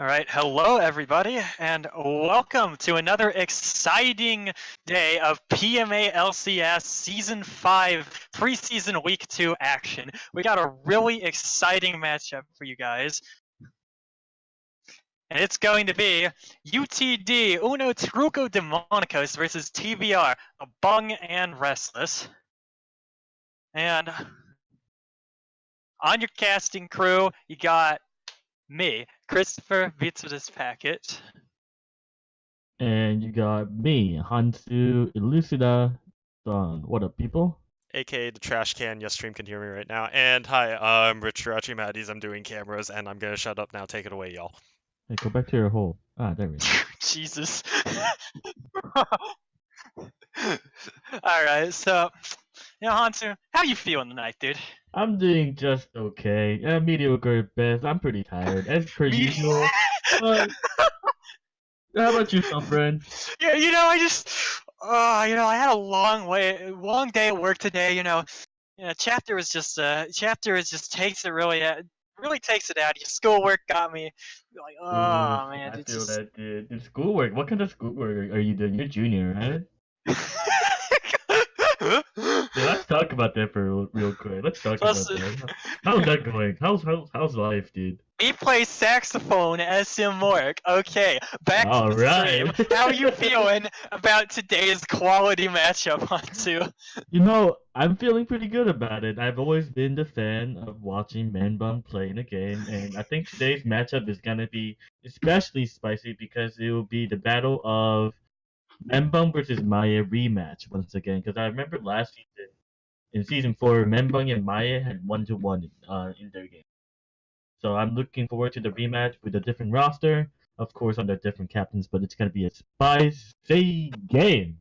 All right, hello everybody, and welcome to another exciting day of PMA LCS Season 5 Preseason Week 2 action. We got a really exciting matchup for you guys, and it's going to be UTD Uno Truco Demonicos versus TBR, a Bung and Restless. And on your casting crew, you got me, Christopher Vitsidus Packet. And you got me, Hansu Elucida Don. What up, people? aka the trash can. Yes, stream can hear me right now. And hi, I'm Rich Rachi Maddies. I'm doing cameras, and I'm gonna shut up now. Take it away, y'all. Hey, go back to your hole. There we go. Jesus. Alright, so, Hansu, how you feeling tonight, dude? I'm doing just okay. Mediocre at best. I'm pretty tired, as per usual. But how about yourself, friend? Yeah, I had a long day at work today. Chapter is just takes it really takes it out. Your schoolwork got me. Like, oh man, I it's feel just. that, dude. The schoolwork. What kind of schoolwork are you doing? You're junior, right? Yeah, let's talk about that for real quick. Let's talk about that. How's that going? How's life, dude? We play saxophone as Sim Work. Okay, back to the stream. How you feeling about today's quality matchup, Hansu? I'm feeling pretty good about it. I've always been the fan of watching Manbun play in the game, and I think today's matchup is gonna be especially spicy because it will be the battle of Manbun versus Maya rematch once again. Because I remember last season, in season 4, Manbun and Maya had 1-1 in their game. So I'm looking forward to the rematch with a different roster, of course under different captains, but it's gonna be a spicy game.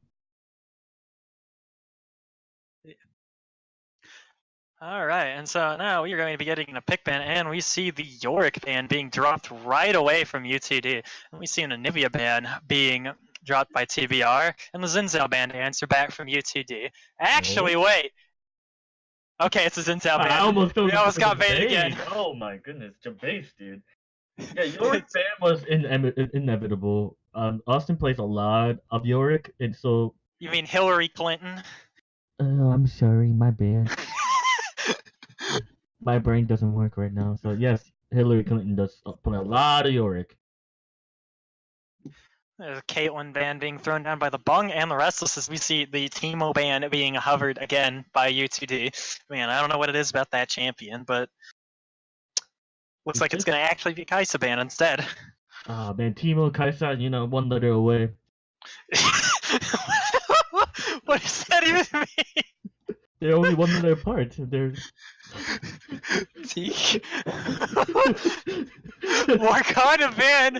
Alright, and so now we are going to be getting a pick ban, and we see the Yorick ban being dropped right away from UTD. And we see an Anivia ban being dropped by TBR, and the Zinzao ban to answer back from UTD. Actually, wait! Okay, it's a Zinzao ban. We almost got banned again. Oh my goodness, Jabase, dude. Yeah, Yorick ban was inevitable. Austin plays a lot of Yorick, and so. You mean Hillary Clinton? I'm sorry, my bad. My brain doesn't work right now. So yes, Hillary Clinton does play a lot of Yorick. There's a Caitlyn ban being thrown down by the Bung and the Restless as we see the Teemo ban being hovered again by UTD. Man, I don't know what it is about that champion, but looks like it's going to actually be Kaisa ban instead. Ah, man, Teemo, Kaisa, one letter away. What does that even mean? They're only one letter apart. They're. Morgana ban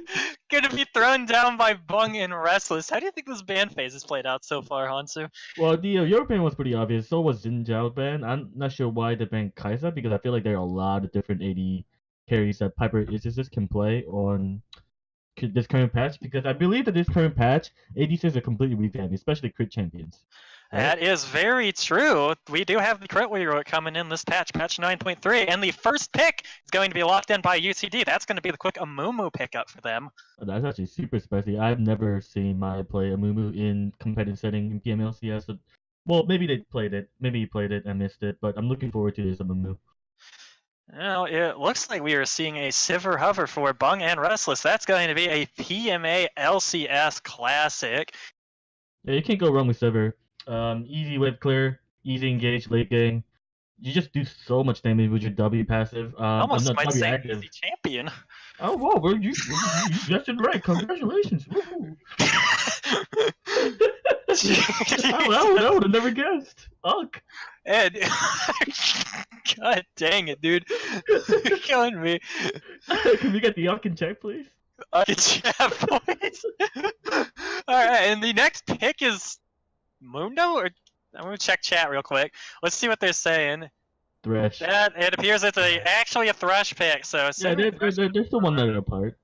gonna be thrown down by Bung and Restless. How do you think this ban phase has played out so far, Hansu? Well, the European was pretty obvious. So was Jinzhao ban. I'm not sure why they banned Kaisa because I feel like there are a lot of different AD carries that Piper Isis can play on this current patch because I believe that this current patch ADCs are completely revamped, especially crit champions. Right? That is very true. We do have the crit hero coming in this patch, patch 9.3, and the first pick is going to be locked in by UTD. That's going to be the quick Amumu pickup for them. That's actually super spicy. I've never seen Maya play Amumu in competitive setting in PMLCS. So, well, maybe they played it. Maybe you played it and missed it, but I'm looking forward to this Amumu. Well, it looks like we are seeing a Sivir hover for Bung and Restless. That's going to be a PMA LCS classic. Yeah, you can't go wrong with Sivir. Easy wave clear, easy engage late game. You just do so much damage with your W passive. Almost might say active. easy champion. Oh, whoa, well, you guessed it right. Congratulations. I would have never guessed. Ugh. Ed, God dang it, dude. You're killing me. Can we get the yuck in check, please? Yeah, boys. Alright, and the next pick is Mundo? Or I'm gonna check chat real quick. Let's see what they're saying. Thresh. It appears it's actually a Thresh pick, so yeah, they're still one letter apart.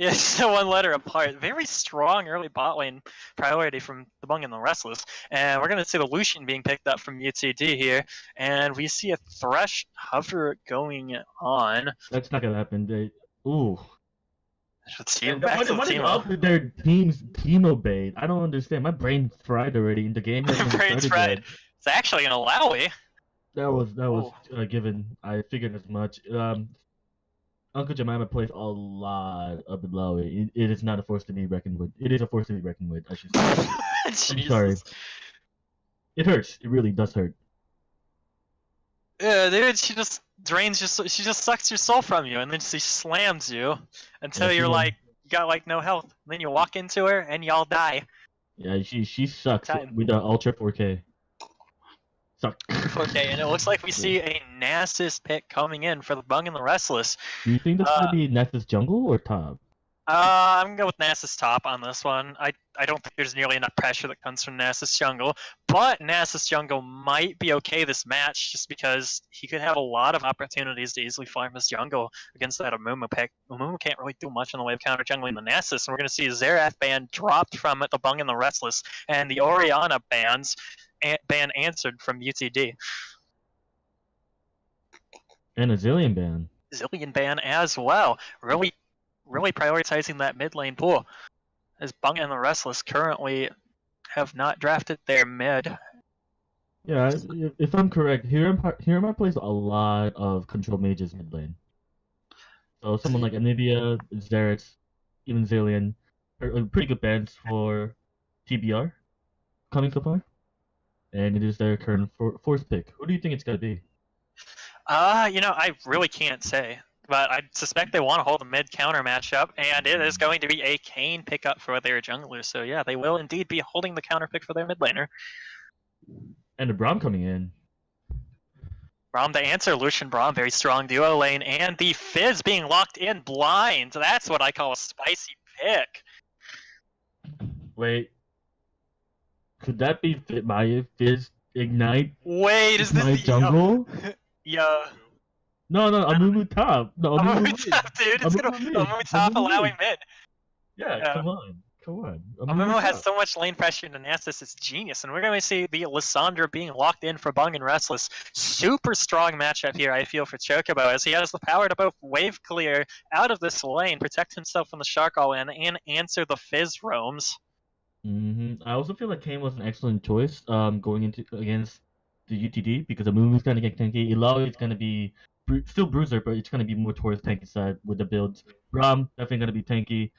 Yeah, still one letter apart. Very strong early bot lane priority from the Bung and the Restless. And we're going to see the Lucian being picked up from UTD here. And we see a Thresh hover going on. That's not going to happen. Ooh. And Back to the what is team. up with their team's team obeyed? I don't understand. My brain fried already, and the game hasn't even Brain's started fried. yet. It's actually an Alawi. That was Oh. given. I figured as much. Uncle Jemima plays a lot of Malawi. It is not a force to be reckoned with. It is a force to be reckoned with, I should say. I'm sorry. Jesus. It hurts. It really does hurt. Yeah, dude, she just she just sucks your soul from you, and then she slams you until Yeah, you're she, like, you got like no health. And then you walk into her, and y'all die. yeah, she sucks Time. with the Ultra 4K. Suck. 4K, and it looks like we see a Nasus pick coming in for the Bung and the Restless. Do you think that's gonna be Nexus jungle or top? I'm gonna go with Nasus top on this one. I don't think there's nearly enough pressure that comes from Nasus jungle, but Nasus jungle might be okay this match just because he could have a lot of opportunities to easily farm his jungle against that Amumu pick. Amumu can't really do much in the way of counter jungling the Nasus, and we're gonna see Xerath ban dropped from the Bung and the Restless, and the Orianna ban answered from UTD. And a Zillion ban. Zillion ban as well. Really prioritizing that mid lane pool, as Bung and the Restless currently have not drafted their mid. Yeah, if I'm correct, Hirama plays a lot of control mages mid lane. So someone like Anivia, Xerath, even Zillion are pretty good bans for TBR coming so far. And it is their current fourth pick. Who do you think it's gonna be? I really can't say, but I suspect they want to hold a mid counter matchup, and it is going to be a Kayn pickup for their jungler. So yeah, they will indeed be holding the counter pick for their mid laner. And the Braum coming in. Braum to answer, Lucian Braum, very strong duo lane, and the Fizz being locked in blind. That's what I call a spicy pick. Wait. Could that be my Fizz Ignite? Wait, is this my jungle? Yeah. No, Amumu top. No, Amumu top, dude. It's gonna Amumu top allowing mid. Yeah, come on. Amumu has so much lane pressure into Nasus, it's genius. And we're going to see the Lissandra being locked in for Bung and Restless. Super strong matchup here, I feel, for Chocobo, as he has the power to both wave clear out of this lane, protect himself from the Shark all in, and answer the Fizz roams. I also feel like Kayn was an excellent choice going into against the UTD, because Amumu's going to get tanky. Ilaoi is going to be still bruiser, but it's going to be more towards tanky side with the builds. Braum definitely going to be tanky.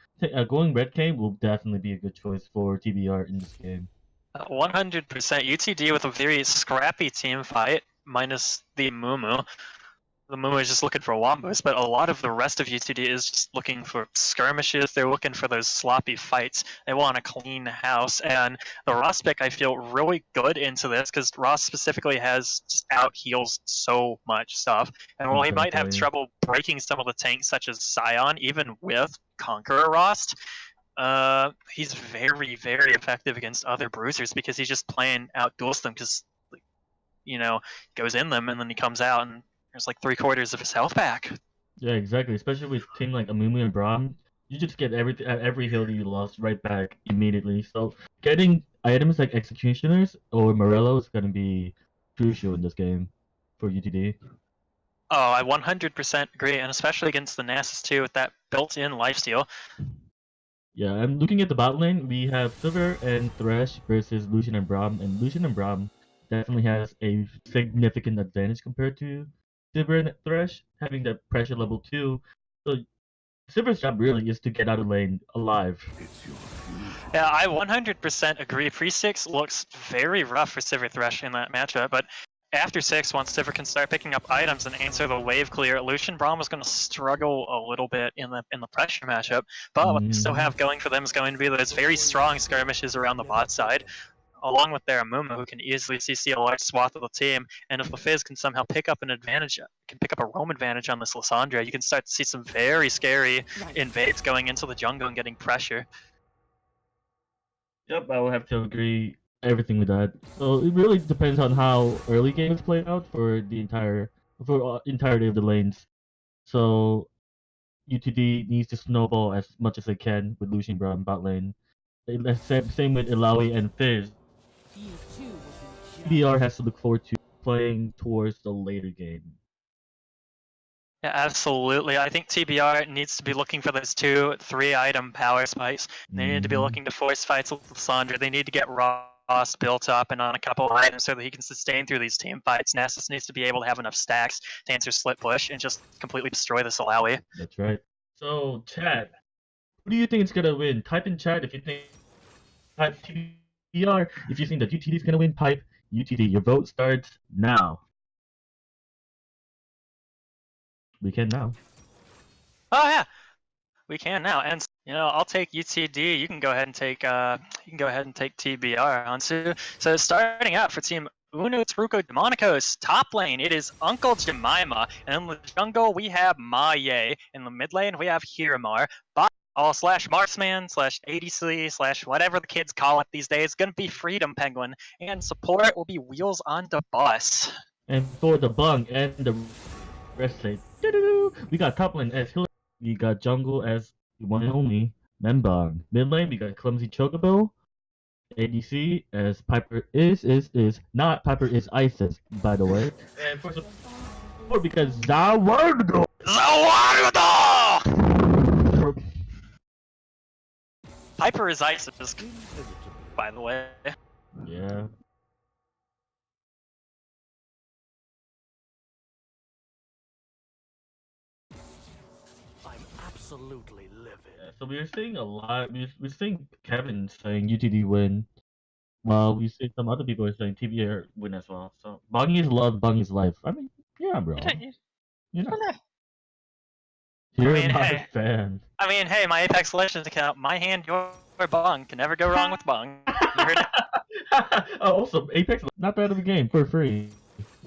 Going red Kayn will definitely be a good choice for TBR in this game. 100% UTD with a very scrappy team fight, minus the Amumu. The Mumu is just looking for wombos, but a lot of the rest of UTD is just looking for skirmishes. They're looking for those sloppy fights. They want a clean house, and the Ross pick I feel really good into this because Ross specifically has just out heals so much stuff. And while he might have trouble breaking some of the tanks, such as Scion, even with Conqueror Rost, he's very, very effective against other bruisers because he's just playing outduels them because, goes in them and then he comes out and there's like 3/4 of his health back. Yeah, exactly. Especially with a team like Amumu and Braum, you just get every heal you lost right back immediately. So getting items like Executioners or Morello is going to be crucial in this game for UTD. Oh, I 100% agree, and especially against the Nasus too, with that built-in lifesteal. Yeah, I'm looking at the bot lane. We have Silver and Thresh versus Lucian and Braum, and Lucian and Braum definitely has a significant advantage compared to Silver and Thresh, having that pressure level 2. So Silver's job really is to get out of lane alive. Yeah, I 100% agree. Pre-6 looks very rough for Silver Thresh in that matchup, but after 6, once Silver can start picking up items and answer the wave clear, Lucian Braum is going to struggle a little bit in the pressure matchup, but what they still have going for them is going to be those very strong skirmishes around the bot side, along with their Amumu, who can easily CC a large swath of the team, and if the Fizz can somehow pick up an advantage, can pick up a roam advantage on this Lissandra, you can start to see some very scary invades going into the jungle and getting pressure. Yep, I will have to agree everything with that. So it really depends on how early games play out for the entirety of the lanes. So UTD needs to snowball as much as they can with Lucian Braum bot lane. Same with Ilaoi and Fizz. TBR has to look forward to playing towards the later game. Yeah, absolutely. I think TBR needs to be looking for those 2-3 item power spikes. They need to be looking to force fights with Lissandra. They need to get Ross built up and on a couple of items so that he can sustain through these team fights. Nasus needs to be able to have enough stacks to answer split push and just completely destroy this Alawi. That's right. So, chat, who do you think is gonna win? Type in chat if you think type TBR. If you think that UTD is gonna win, type UTD. Your vote starts now. We can now. Oh yeah, we can now. And I'll take UTD. You can go ahead and take TBR, Hansu. So starting out for team Uno Truco Demonicos, top lane, it is Uncle Jemima. And in the jungle, we have Maye. In the mid lane, we have Hiramar. All / Marksman / ADC / whatever the kids call it these days, gonna be Freedom Penguin. And support will be Wheels on the Bus. And for the bung and the rest lane, we got top lane as Hill. We got jungle as the one and only Membang. Mid lane, we got Clumsy Chocobo. ADC as Piper is not Piper is ISIS, by the way. And for support, because Zawardo! Piper is ISIS, by the way. Yeah. I'm absolutely livid. Yeah, so we're seeing a lot. We're seeing Kevin saying UTD win, while we see some other people are saying TBR win as well. So Bungy is love, Bungy is life. I mean, yeah, bro. You know. You're my fan. I mean, hey, my Apex Legends account, my hand, your bung. Can never go wrong with bung. You heard it? Oh, also, Apex, not bad of a game for free.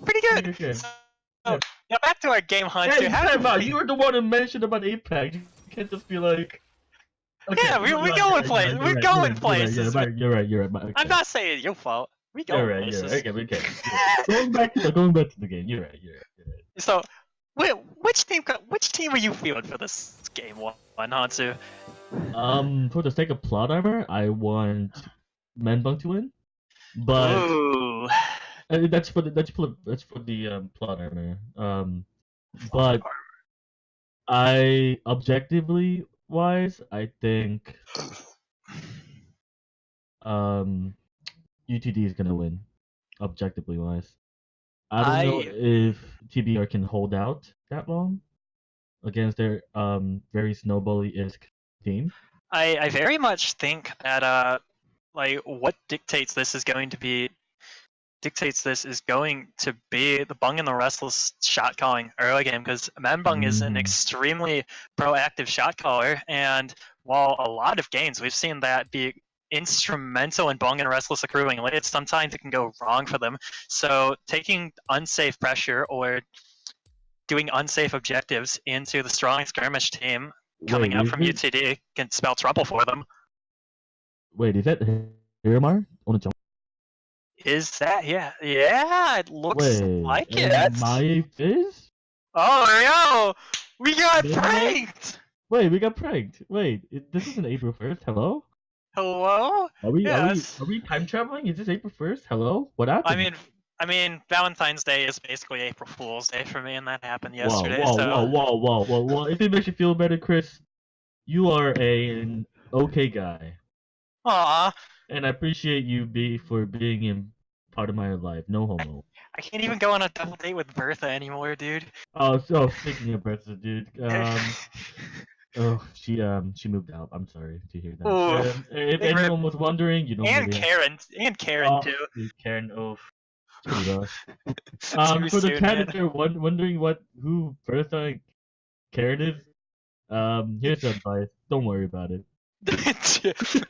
Pretty good. So, now back to our game hunt. Hey, you were the one who mentioned about Apex. You can't just be like. Okay, yeah, we're going places. We're going places. You're right. Okay. I'm not saying it's your fault. We go places. You're right. Okay. Going back to the game. You're right. So, which team are you feeling for this game one, Hansu? For the sake of plot armor, I want Menbunk to win, but Ooh. That's for the plot armor. But I objectively wise, I think UTD is gonna win. Objectively wise, I don't know if TBR can hold out that long against their very snowbally-esque team. I very much think that what dictates this is going to be the Bung and the Restless shot calling early game, because Membung is an extremely proactive shot caller, and while a lot of games we've seen that be instrumental in Bung and Restless accruing leads, sometimes it can go wrong for them. So taking unsafe pressure or doing unsafe objectives into the strong skirmish team coming out from UTD can spell trouble for them. Wait, is that Hiramar on the jump? Is that it looks like it. My Fizz? Oh no! We got pranked! Wait, we got pranked. Wait, this isn't April 1st. Hello? Hello? Are we Yes. are we time traveling? Is this April 1st? Hello? What happened? I mean, Valentine's Day is basically April Fool's Day for me, and that happened yesterday. Whoa. If it makes you feel better, Chris, you are an okay guy. Aw. And I appreciate you for being in part of my life. No homo. I can't even go on a double date with Bertha anymore, dude. Oh, so speaking of Bertha, dude. She moved out. I'm sorry to hear that. If anyone was wondering, you know. And Karen too. Dude, Karen, pretty rough. For the chat, if you're wondering who Bertha and Karen is, here's the advice: don't worry about it.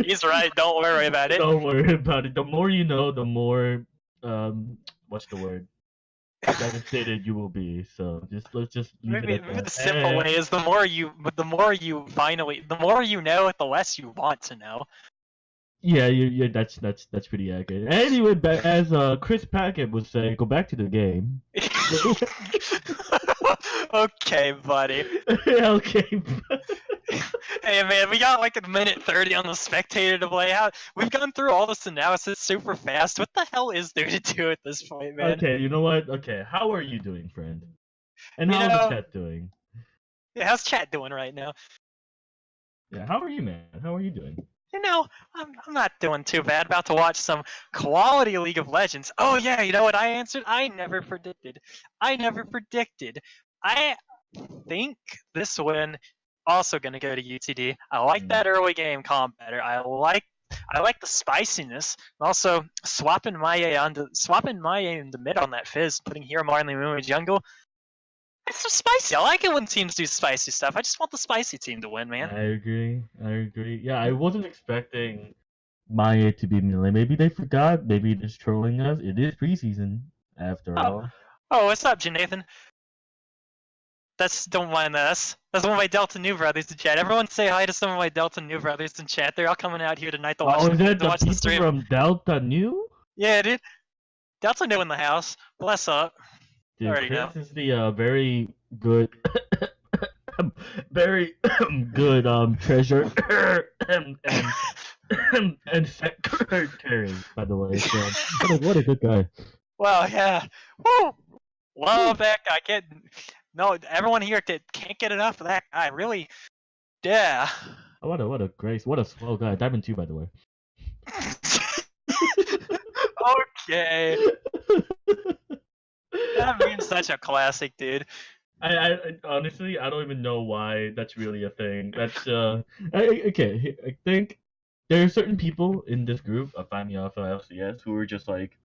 He's right. Don't worry about it. Don't worry about it. The more you know, the more what's the word? Devastated you will be. So let's just leave it at that. The simple way is the more you know, the less you want to know. Yeah, that's pretty accurate. Anyway, as Chris Packett would say, go back to the game. Okay, buddy. Okay. Hey man, we got like a minute 30 on the spectator to play out. We've gone through all this analysis super fast. What the hell is there to do at this point, man? Okay, you know what? Okay, how are you doing, friend? And how's the chat doing? Yeah, how's chat doing right now? Yeah, how are you, man? How are you doing? You know, I'm not doing too bad. About to watch some quality League of Legends. Oh yeah, you know what I answered? I never predicted. I think this win also gonna go to UTD. I like that early game comp better. I like the spiciness. Also, swapping Maya in the mid on that Fizz, putting Hero in the moon with jungle. It's so spicy. I like it when teams do spicy stuff. I just want the spicy team to win, man. I agree. Yeah, I wasn't expecting Maya to be melee. Maybe they forgot. Maybe they're just trolling us. It is preseason, after all. Oh, what's up, Jonathan? Don't mind that. That's one of my Delta New brothers in chat. Everyone say hi to some of my Delta New brothers in chat. They're all coming out here tonight to watch, Oh, is that to the watch the people stream. from Delta New? Yeah, dude. Delta New in the house. Bless up. Dude, Already know. Chris is the very good, very good treasure and secretary, by the way. So what a good guy. Well, yeah. Woo! Love that guy. No, everyone here can't get enough of that guy. Really, yeah. Oh, what a grace. What a swell guy. Diamond 2, by the way. Okay. That means such a classic, dude. I honestly, I don't even know why that's really a thing. That's okay. I think there are certain people in this group of Find Me Alpha LCS who are just like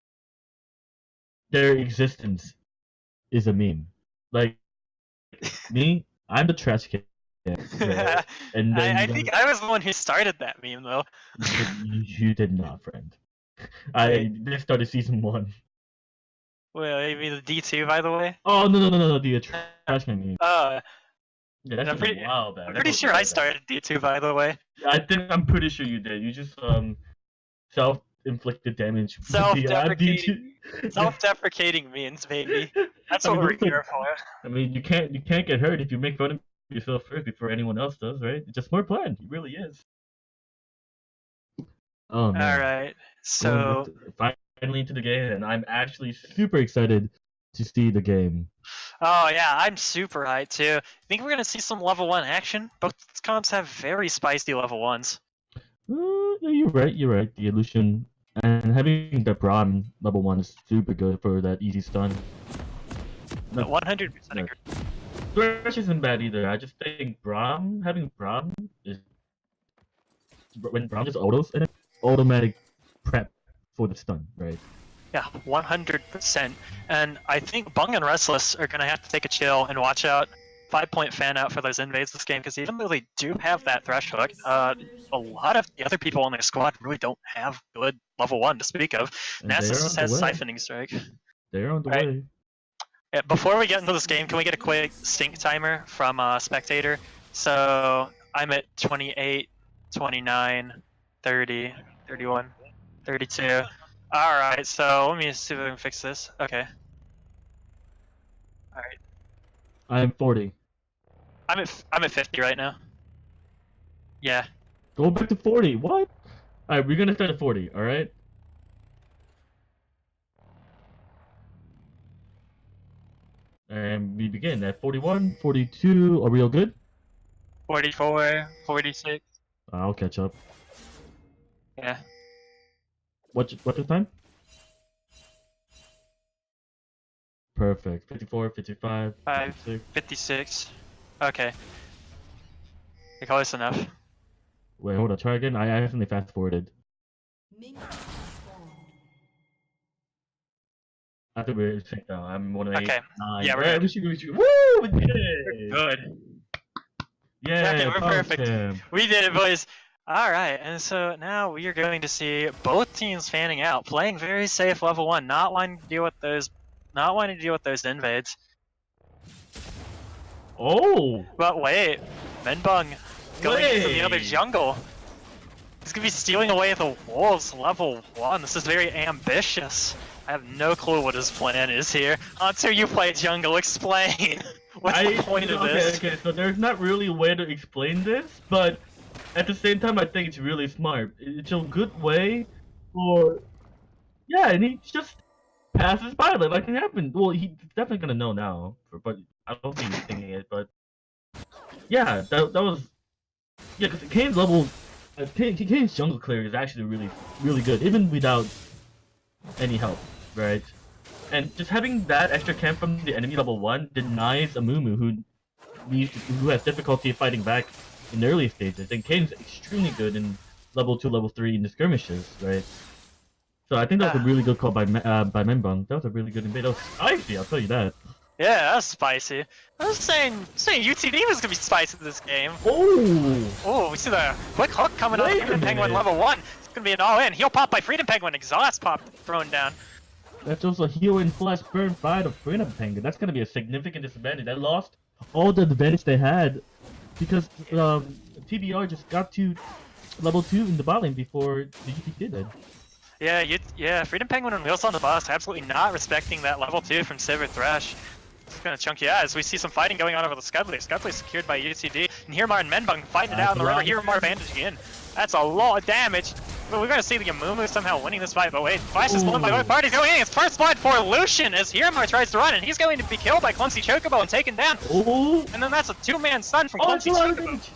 their existence is a meme. Like me, I'm the trash can. Right? And then I think I was the one who started that meme, though. you did not, friend. I this started season 1. Well, maybe the D2, by the way. Oh no, the trash can meme. Yeah, that's I'm pretty, a while back. I'm pretty sure I started D2, by the way. I'm pretty sure you did. You just self-inflicted damage. with the, Self-deprecating means, baby. That's what we're here for. I mean, you can't get hurt if you make fun of yourself first before anyone else does, right? It's a smart plan. It really is. Oh man. All right. So finally into the game, and I'm actually super excited to see the game. Oh yeah, I'm super hyped too. Think we're gonna see some level 1 action? Both comps have very spicy level 1s. You're right. The illusion and having the Braum level 1 is super good for that easy stun. 100% agree. Thresh isn't bad either. I just think having Braum is when Braum just autos and automatic prep for the stun, right? Yeah, 100%. And I think Bung and Restless are gonna have to take a chill and watch out. 5-point fan out for those invades this game, because even though they do have that Thresh hook, a lot of the other people on their squad really don't have good level 1 to speak of. Nasus just has Siphoning Strike. They're on the way. Yeah, before we get into this game, can we get a quick sync timer from Spectator? So I'm at 28, 29, 30, 31, 32. Alright, so let me see if I can fix this. Okay. Alright. I'm 40. I'm at 50 right now. Yeah. Go back to 40. What? Alright, we're gonna start at 40, alright? And we begin at 41, 42. Are we all good? 44, 46. I'll catch up. Yeah. What's the time? Perfect. 54, 55, 56. 56. Okay. You're close enough. Wait, hold on. Try again. I accidentally fast forwarded. I think we're sync now. I'm 108. Okay. 9. Yeah, we're good. good. We should. Woo! We did it! Good. Yeah, Okay, we're perfect. Him. We did it, boys. Alright, and so now we are going to see both teams fanning out, playing very safe level 1, not wanting to deal with those invades. Oh! But wait, Menbung going into the other jungle. He's gonna be stealing away the wolves level 1. This is very ambitious. I have no clue what his plan is here. Until you play jungle, explain. What's the point of this? Okay, so there's not really a way to explain this, but at the same time, I think it's really smart. It's a good way for... Yeah, and he just passes by like it happened. Well, he's definitely gonna know now, but I don't think he's thinking it, but... Yeah, that was yeah, because Kane's level, Kane's jungle clear is actually really good, even without any help, right? And just having that extra camp from the enemy level 1 denies Amumu, who has difficulty fighting back in the early stages, and Kane's extremely good in level 2, level 3 in the skirmishes, right? So I think that was a really good call by Menbong. That was a really good invade. That was spicy, I'll tell you that. Yeah, that's spicy. I was saying UTD was gonna be spicy this game. Oh, We see the quick hook coming on Freedom Penguin level 1. It's gonna be an all-in. Heal pop by Freedom Penguin. Exhaust pop thrown down. that's also heal and flash burn by the Freedom Penguin. That's gonna be a significant disadvantage. They lost all the advantage they had because TBR just got to level 2 in the bot lane before the UTD did that. Yeah, Freedom Penguin and Wheels on the Bus absolutely not respecting that level 2 from Sivir Thresh. It's gonna chunk you out as we see some fighting going on over the Scudley. Scudley secured by UTD, and Hirmar and Menbung fighting it out in the river. Hirmar bandaging in. That's a lot of damage. But we're gonna see the Amumu somehow winning this fight, but wait, Flash is blown by both parties going in. It's first blood for Lucian as Hirmar tries to run, and he's going to be killed by Clumsy Chocobo and taken down. And then that's a 2-man stun from Clumsy Chocobo.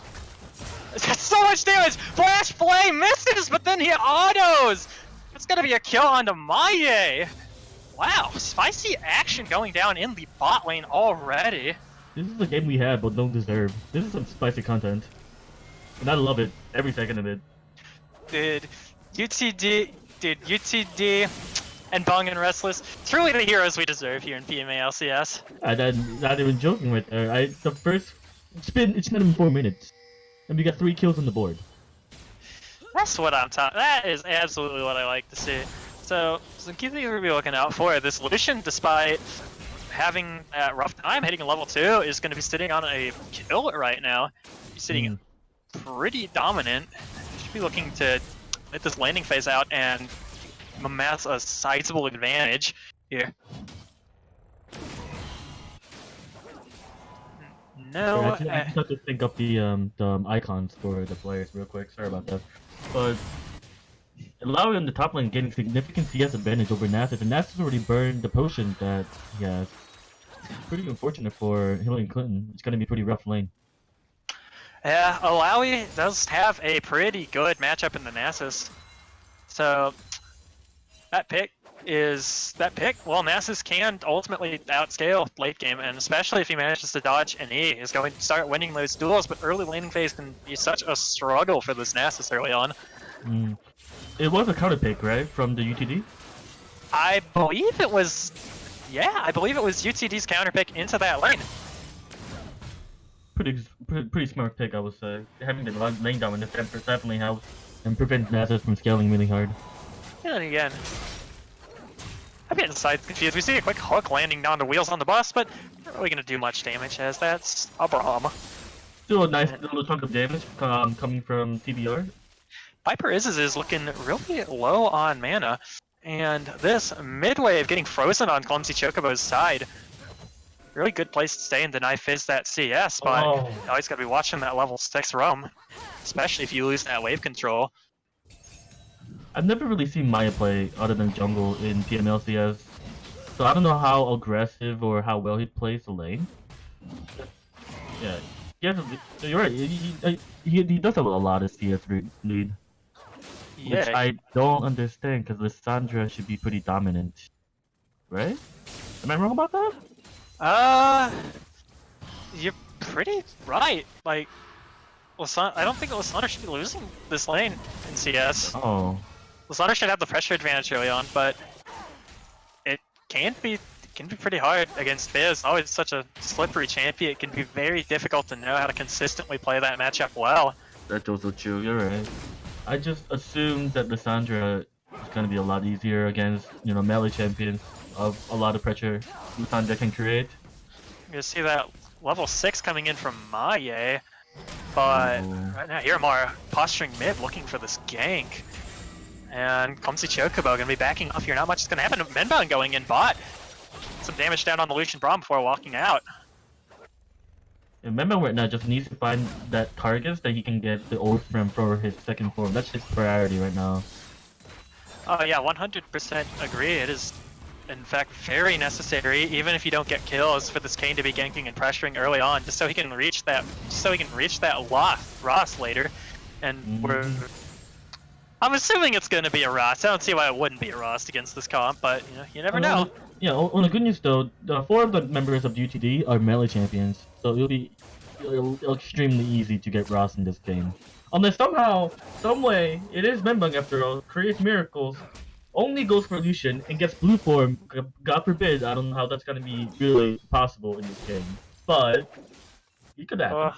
That's so much damage! Flash Play misses, but then he autos! It's gonna be a kill onto Maye! Wow, spicy action going down in the bot lane already. This is the game we have but don't deserve. This is some spicy content. And I love it. Every second of it. Dude, UTD and Bong and Restless, truly the heroes we deserve here in PMA LCS. I'm not even joking right there. It's been even 4 minutes. And we got 3 kills on the board. That's what I'm talking. That is absolutely what I like to see. So some key things we're gonna be looking out for. This Lucian, despite having a rough time hitting level 2, is going to be sitting on a kill right now. He's sitting pretty dominant. Should be looking to let this landing phase out and amass a sizable advantage here. No. I just have to think up the icons for the players real quick. Sorry about that. But Lowry on the top lane getting significant CS advantage over Nasus, and Nasus already burned the potion that he has. Pretty unfortunate for Hillary Clinton. It's gonna be pretty rough lane. Yeah, Alawi does have a pretty good matchup in the Nasus. So that pick, well, Nasus can ultimately outscale late game, and especially if he manages to dodge an E, is going to start winning those duels, but early laning phase can be such a struggle for this Nasus early on. It was a counter pick, right, from the UTD? I believe it was, yeah, I believe it was UTD's counter pick into that lane. Pretty smart pick, I would say. Having the lane dominance definitely helps and prevents Nasus from scaling really hard. And again, I'm getting side confused. We see a quick hook landing down the wheels on the bus, but not really going to do much damage as that's a Braum. Still a nice little chunk of damage coming from TBR. Viper is looking really low on mana, and this mid wave getting frozen on Clumsy Chocobo's side. Really good place to stay and deny Fizz that CS, but you always gotta be watching that level 6 roam, especially if you lose that wave control. I've never really seen Maya play other than jungle in PMLCS, so I don't know how aggressive or how well he plays the lane. Yeah, you're right. He does have a lot of CS lead. Yeah. Which I don't understand because Lissandra should be pretty dominant, right? Am I wrong about that? You're pretty right. Like, I don't think Lissandra should be losing this lane in CS. Oh. Lissandra should have the pressure advantage early on, but it can be pretty hard against Fizz. Always such a slippery champion. It can be very difficult to know how to consistently play that matchup well. That's also true. You're right. I just assumed that Lissandra is gonna be a lot easier against, melee champions of a lot of pressure Lissandra can create. You see that level 6 coming in from Maye, but right now Hirmar posturing mid looking for this gank. And Clumsy Chocobo gonna be backing off here. Not much is gonna happen. Menbon going in bot. Some damage down on the Lucian Braum before walking out. Remember right now just needs to find that Kargas that he can get the ult from for his second form. That's his priority right now. Oh yeah, 100% agree. It is in fact, very necessary, even if you don't get kills, for this Kane to be ganking and pressuring early on, just so he can reach that, Ross later. And I'm assuming it's going to be a Ross. I don't see why it wouldn't be a Ross against this comp, but you never know. Yeah, on the good news though, 4 of the members of UTD are melee champions, so it'll be extremely easy to get Ross in this game. Unless somehow, someway, it is Menbung after all, creates miracles, only goes for Lucian, and gets blue form. God forbid, I don't know how that's gonna be really possible in this game. But, it could happen.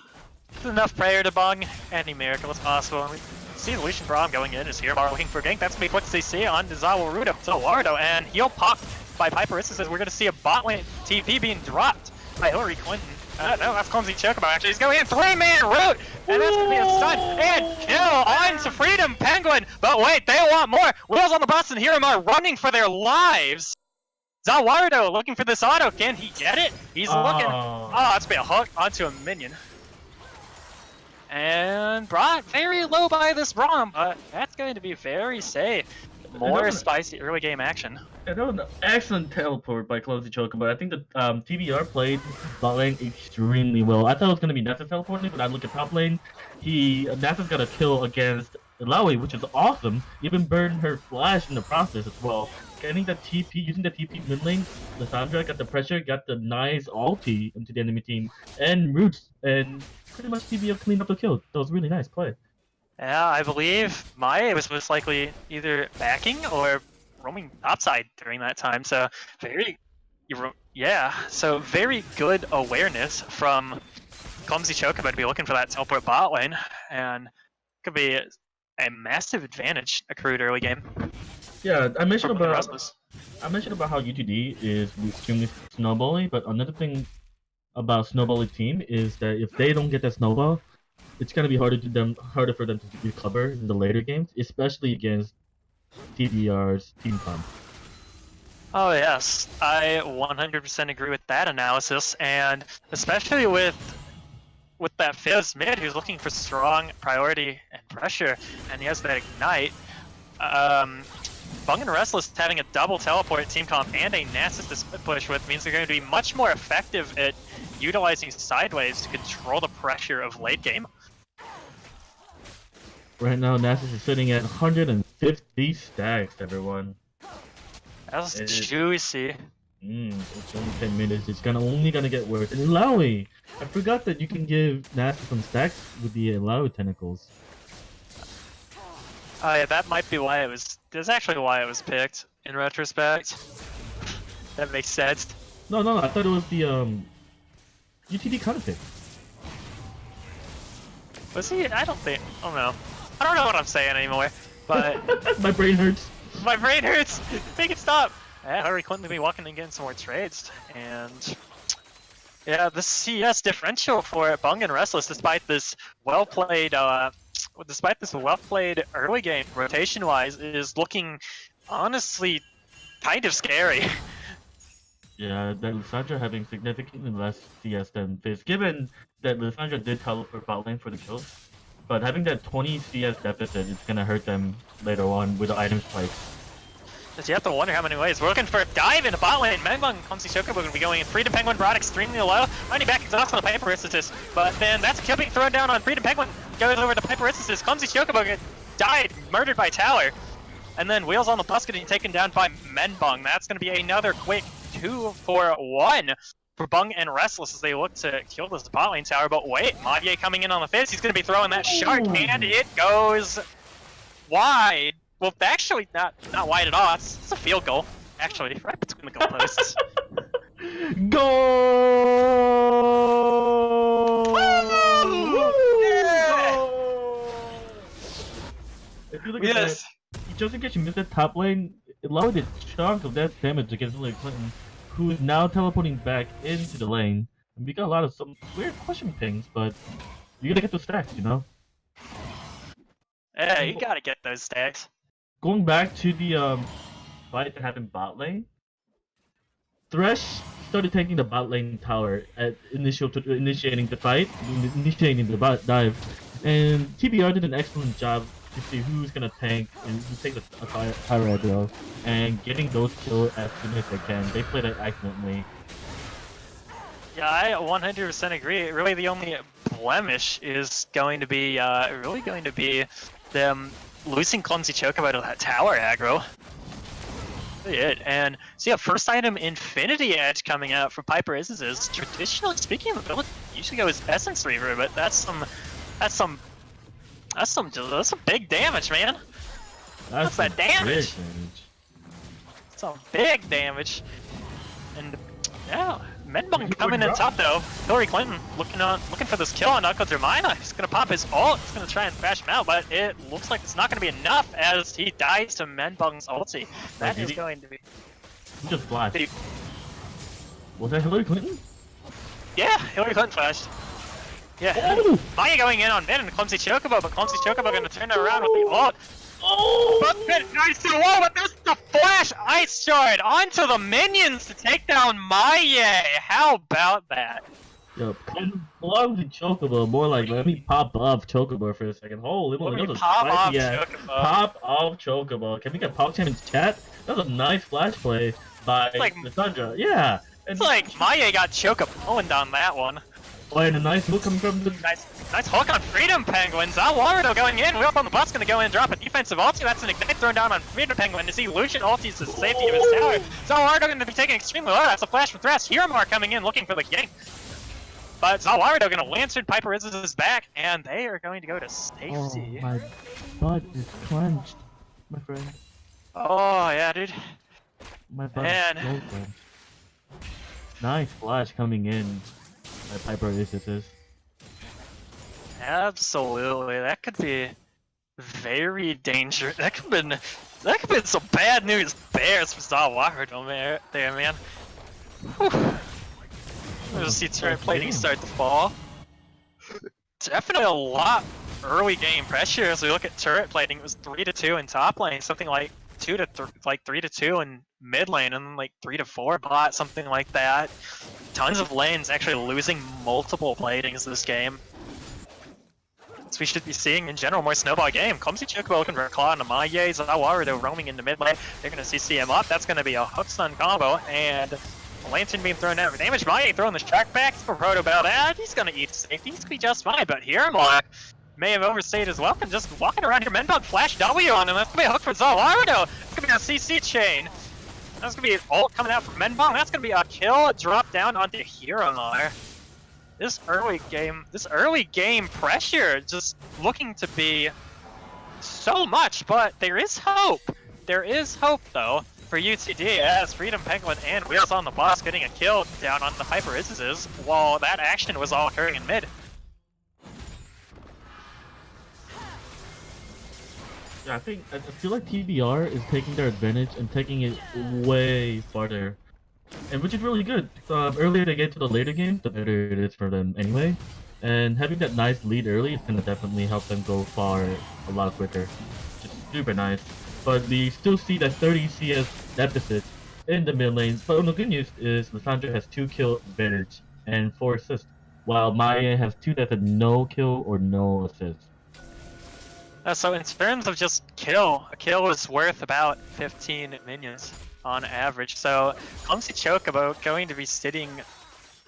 There's enough prayer to Bung, any miracle is possible. And we see the Lucian Braum going in, is here bar looking for gank. That's gonna be quick CC on Zawarudo, and he'll pop by Piper. This is we're gonna see a bot lane TP being dropped by Hillary Clinton. No, that's Clumsy Chocobo actually. He's going in 3-man root! And that's gonna be a stun and kill on to Freedom Penguin! But wait, they want more! Wheels on the bus and Hiram are running for their lives! Zawardo looking for this auto. Can he get it? He's looking. Oh, that's gonna be a hook onto a minion. And brought very low by this Braum, but that's going to be very safe. More spicy early game action. That was an excellent teleport by Clumsy Chocobo. I think the TBR played bot lane extremely well. I thought it was going to be Nessa teleporting, but I look at top lane. Nessa's got a kill against Ilaoi, which is awesome. Even burned her flash in the process as well. Getting the TP, using the TP mid lane, Lissandra got the pressure, got the nice ulti into the enemy team, and roots, and pretty much TBR cleaned up the kill. That was a really nice play. Yeah, I believe Maya was most likely either backing or roaming topside during that time. So very good awareness from Clumsy Chocobo to be looking for that teleport bot lane, and could be a massive advantage accrued early game. Yeah, I mentioned about how UTD is extremely snowbally, but another thing about snowbally team is that if they don't get that snowball, it's gonna be harder for them to recover in the later games, especially against TBR's team comp. Oh yes, I 100% agree with that analysis, and especially with that Fizz mid who's looking for strong priority and pressure, and he has that ignite. Bung and Restless having a double teleport team comp and a Nasus to split push with means they're going to be much more effective at utilizing sideways to control the pressure of late game. Right now, Nasus is sitting at 150 stacks, everyone. That's juicy. It's only 10 minutes. It's only gonna get worse. And Ilaoi! I forgot that you can give Nasus some stacks with the Ilaoi tentacles. Oh yeah, that might be why it was. That's actually why it was picked in retrospect. That makes sense. No, I thought it was the UTD counter pick. Was he? I don't know. I don't know what I'm saying anymore. But my brain hurts. My brain hurts. Make it stop. Yeah, Hillary Clinton will be walking and getting some more trades, and yeah, the CS differential for Bung and Restless, despite this well played early game rotation-wise, is looking honestly kind of scary. Yeah, that Lissandra having significantly less CS than Fizz, given that Lissandra did teleport bot lane for the kills, but having that 20 CS deficit is gonna hurt them later on with the item spikes. You have to wonder how many ways. We're looking for a dive into bot lane. Menbung and Clumsy Chocobo are going to be going in. Freedom Penguin brought extremely low. Finding back exhaust on the Piper Istasis, but then that's a kill being thrown down on Freedom Penguin. Goes over to Piper Istasis. Clumsy Chocobo died, murdered by Tower. And then Wheels on the bus getting taken down by Menbung. That's going to be another quick 2-for-1 for Bung and Restless as they look to kill this bot lane tower. But wait, Mavier coming in on the Fizz. He's going to be throwing that shark, and it goes wide. Well, actually, not wide at all. It's a field goal, actually, right between the goalposts. Goal! Yeah! If you look at that, just in case you missed that top lane, it lowered a chunk of that damage against Hillary Clinton, who is now teleporting back into the lane. And we got a lot of some weird question pings, but you gotta get those stacks, you know? Yeah, you gotta get those stacks. Going back to the fight that happened bot lane, Thresh started taking the bot lane tower at initiating the fight, initiating the bot dive, and TBR did an excellent job to see who's gonna tank and who takes a fire aggro, and getting those kills as soon as they can. They played it excellently. Yeah, I 100% agree. Really, the only blemish is going to be them losing Clumsy Chocobo to that tower aggro. Really it. And so yeah, first item Infinity Edge coming out for Piper is traditionally speaking, the build usually goes Essence Reaver, but that's some big damage, man. That's that damage. Some big damage. And yeah, Menbong coming in top though. Hillary Clinton looking for this kill on Uncle Jeremiah. He's gonna pop his ult. He's gonna try and bash him out, but it looks like it's not gonna be enough as he dies to Menbong's ulti. That is going to be. Who just flashed? Was that Hillary Clinton? Yeah, Hillary Clinton flashed. Yeah. Oh! Maya going in on mid and Clumsy Chocobo, but Clumsy Chocobo gonna turn it around with the ult. Oh! But nice to the wall, but there's the flash ice shard onto the minions to take down Maya. How about that? Yo, Clumsy Chocobo, more like let me pop off Chocobo for a second. Holy moly, that was Pop off spicy, Chocobo. Pop off Chocobo. Can we get Pop Champ in chat? That was a nice flash play by Lissandra. Yeah. It's like Maya got Chocobo on that one. Oh, and a nice hook coming from the... Nice hook on Freedom Penguin. Zawarudo going in. Wheel on the bot's gonna go in and drop a defensive ulti. That's an ignite thrown down on Freedom Penguin to see Lucian ultis the safety of his tower. Zawarudo gonna be taken extremely low. That's a flash from Thresh. Hiramar coming in looking for the gank. But Zawarudo gonna Lantern Piper is back, and they are going to go to safety. Oh, my butt is clenched, my friend. Oh, yeah, dude. My butt is so clenched. Nice flash coming in by Piper is. Absolutely, that could be very dangerous. That could have been some bad news bears for Zawarudo there, man. We'll just see turret plating start to fall. Definitely a lot early game pressure as we look at turret plating. It was 3-2 in top lane, something like 3-2 in mid lane, and then like 3-4 bot, something like that. Tons of lanes actually losing multiple platings this game. So we should be seeing in general more snowball game. Clumsy Chocobo looking for a claw on the Maye. Zawarudo roaming into mid lane. They're gonna CC up. That's gonna be a hook stun combo, and a Lantern beam thrown out for damage. Maye throwing the track back for Proto Belt, and he's gonna eat safety. He's gonna be just fine, but Hiramar may have overstayed his welcome, just walking around here. Menbot flash W on him. That's gonna be a hook for Zawarudo. It's gonna be a CC chain. That's gonna be an ult coming out from Menbot. That's gonna be a kill drop down onto Hiramar. This early game pressure just looking to be so much, but there is hope. There is hope though for UTD as Freedom Penguin and Wheels on the Boss getting a kill down on the Piper Isis while that action was all occurring in mid. Yeah, I feel like TBR is taking their advantage and taking it way farther. And which is really good. Earlier they get to the later games, the better it is for them anyway. And having that nice lead early is gonna definitely help them go far a lot quicker. Just super nice. But we still see that 30 CS deficit in the mid lane. But the good news is Lissandra has 2 kill advantage and 4 assists, while Maya has 2 that have no kill or no assists. So in terms of just kill, a kill is worth about 15 minions on average. So Clumsy Chocobo going to be sitting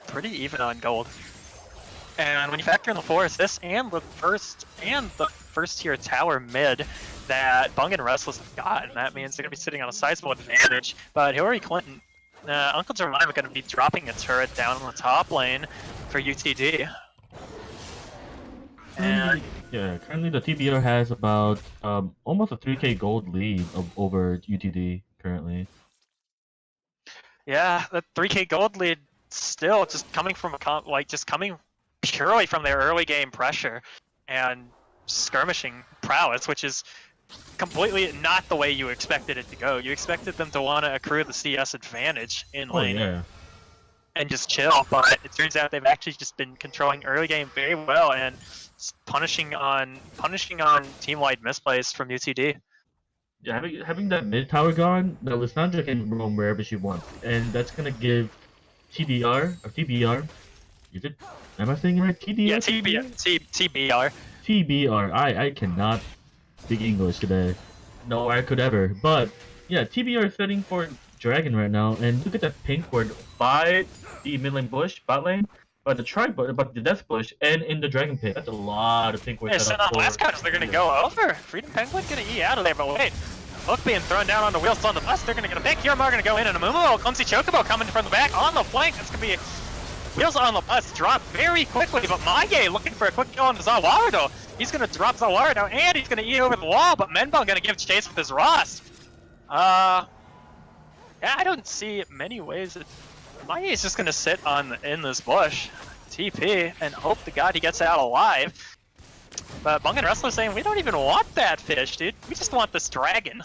pretty even on gold. And when you factor in the 4 assists and the first tier tower mid that Bung and Restless have gotten, that means they're gonna be sitting on a sizable advantage. But Hillary Clinton, Uncle Jeremiah are gonna be dropping a turret down on the top lane for UTD. And yeah, currently the TBR has about almost a 3k gold lead over UTD currently. yeah, the 3k gold lead still just coming from coming purely from their early game pressure and skirmishing prowess, which is completely not the way you expected it to go. You expected them to want to accrue the CS advantage in lane and just chill, but it turns out they've actually just been controlling early game very well and punishing on team-wide misplays from UTD. Yeah, having that mid tower gone, the Lissandra can roam wherever she wants, and that's gonna give TBR. Is it? Am I saying it right? TBR. Yeah, TBR. TBR. I cannot speak English today. No, I could ever. But yeah, TBR is setting for Dragon right now, and look at that pink ward by the mid lane bush, bot lane, by the but the death bush, and in the Dragon Pit. That's a lot of pink ward Yeah, set so up now last for. cuts, they're gonna go over. Freedom Penguin gonna eat out of there, but wait. Hook being thrown down on the wheels on the bus, they're gonna get a pick. Hiramar gonna go in, and Amumu, Clumsy Chocobo coming from the back on the flank. It's gonna be wheels on the bus drop very quickly, but Maye looking for a quick kill on Zawardo. He's gonna drop Zawardo, and he's gonna eat over the wall, but Menbong gonna give chase with his Rost. Yeah, I don't see many ways that Maye is just gonna sit in this bush, TP, and hope to God he gets out alive. But Bungan Wrestler's saying, we don't even want that fish, dude. We just want this dragon.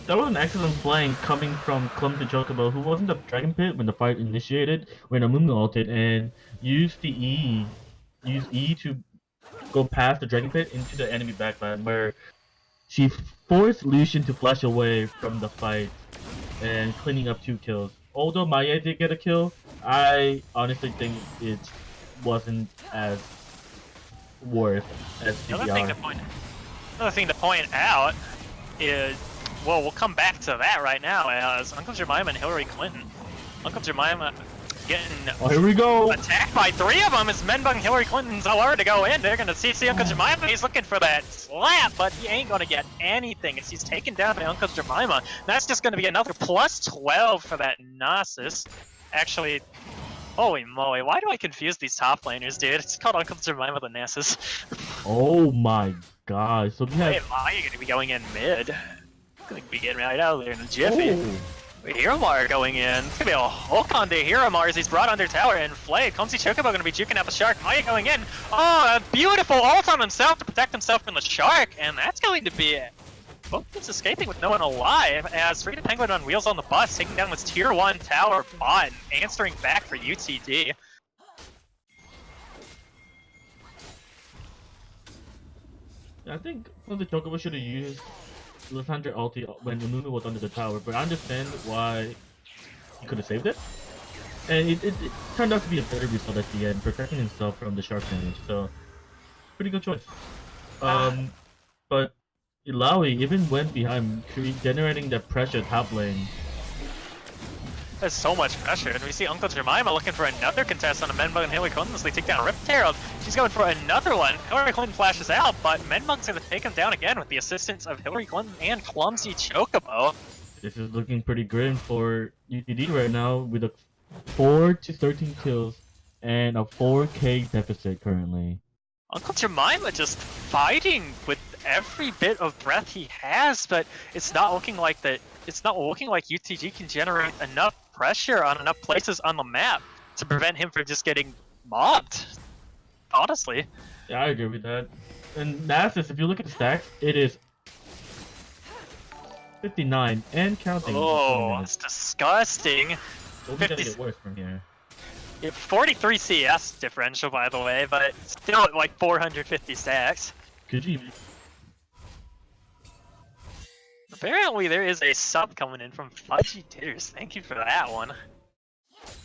That was an excellent flank coming from Clumsy Chocobo, who was in the Dragon Pit when the fight initiated, when Amumu ulted, and used E to go past the Dragon Pit into the enemy backline, where she forced Lucian to flash away from the fight and cleaning up 2 kills. Although Maye did get a kill, I honestly think it wasn't as worth as TBR. Another thing to point out is, well, we'll come back to that right now, as Uncle Jemima and Hillary Clinton. Uncle Jemima getting here we go. attacked by 3 of them as Menbong, Hillary Clinton's nowhere to go in. They're gonna CC Uncle Jemima. He's looking for that slap, but he ain't gonna get anything as he's taken down by Uncle Jemima. That's just gonna be another plus 12 for that Nasus. Actually, holy moly, why do I confuse these top laners, dude? It's called Uncle Jemima the Nasus. Oh my god. So we have... Wait, why are you gonna be going in mid? Gonna be getting right out of there in a jiffy. Ooh. Hiramar going in. It's gonna be a hook onto Hiramar as he's brought under tower and flayed. Clumsy Chocobo gonna be juking out the shark. Maya going in. Oh, a beautiful ult on himself to protect himself from the shark, and that's going to be it. Both escaping with no one alive as Freedom Penguin on wheels on the bus, taking down this tier 1 tower bot, answering back for UTD. I think the Chocobo should have used Lysandra ulti when Amumu was under the tower, but I understand why he could have saved it. And it turned out to be a better result at the end, protecting himself from the shark damage, so pretty good choice. But Ilaoi even went behind, generating that pressure top lane. There's so much pressure, and we see Uncle Jemima looking for another contest on a Menbug and Hillary Clinton as they take down Rift Herald. She's going for another one. Hillary Clinton flashes out, but Menbug's going to take him down again with the assistance of Hillary Clinton and Clumsy Chocobo. This is looking pretty grim for UTD right now, with a 4 to 13 kills and a 4k deficit currently. Uncle Jemima just fighting with every bit of breath he has, but it's not looking like that. It's not looking like UTG can generate enough pressure on enough places on the map to prevent him from just getting mobbed. Honestly. Yeah, I agree with that. And Nasus, if you look at the stacks, it is 59 and counting. Oh, it's disgusting. We'll be getting it worse from here. 43 CS differential, by the way, but still at like 450 stacks. Could you? Apparently there is a sub coming in from Fudgy Titters. Thank you for that one.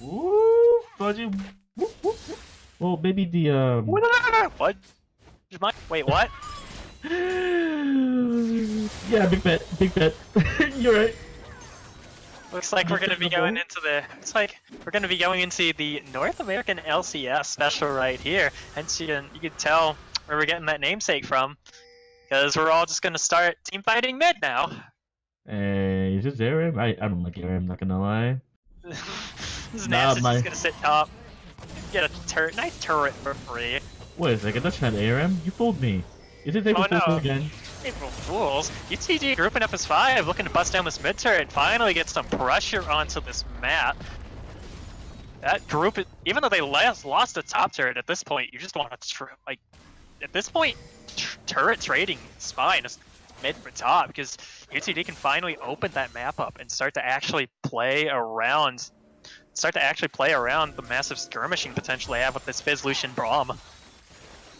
Woo, Fudgy. Woo, woo, woo. Well, maybe the What? Wait, what? Yeah, big bet, big bet. You're right. Looks like we're gonna be going into the. It's like we're gonna be going into the North American LCS special right here, and you can tell where we're getting that namesake from, because we're all just gonna start team fighting mid now. Hey, is this ARM? I don't like ARM, not gonna lie. This is Nancy's just gonna sit top, get a nice turret for free. Wait a second, that's not ARM. You fooled me. Is it April Fool's again? April Fools. UTG grouping up as 5, looking to bust down this mid turret and finally get some pressure onto this map. That group, even though they lost the top turret at this point, you just want to like, at this point, turret trading is fine. It's mid for top because UTD can finally open that map up and start to actually play around. The massive skirmishing potential they have with this Fizz Lucian Braum.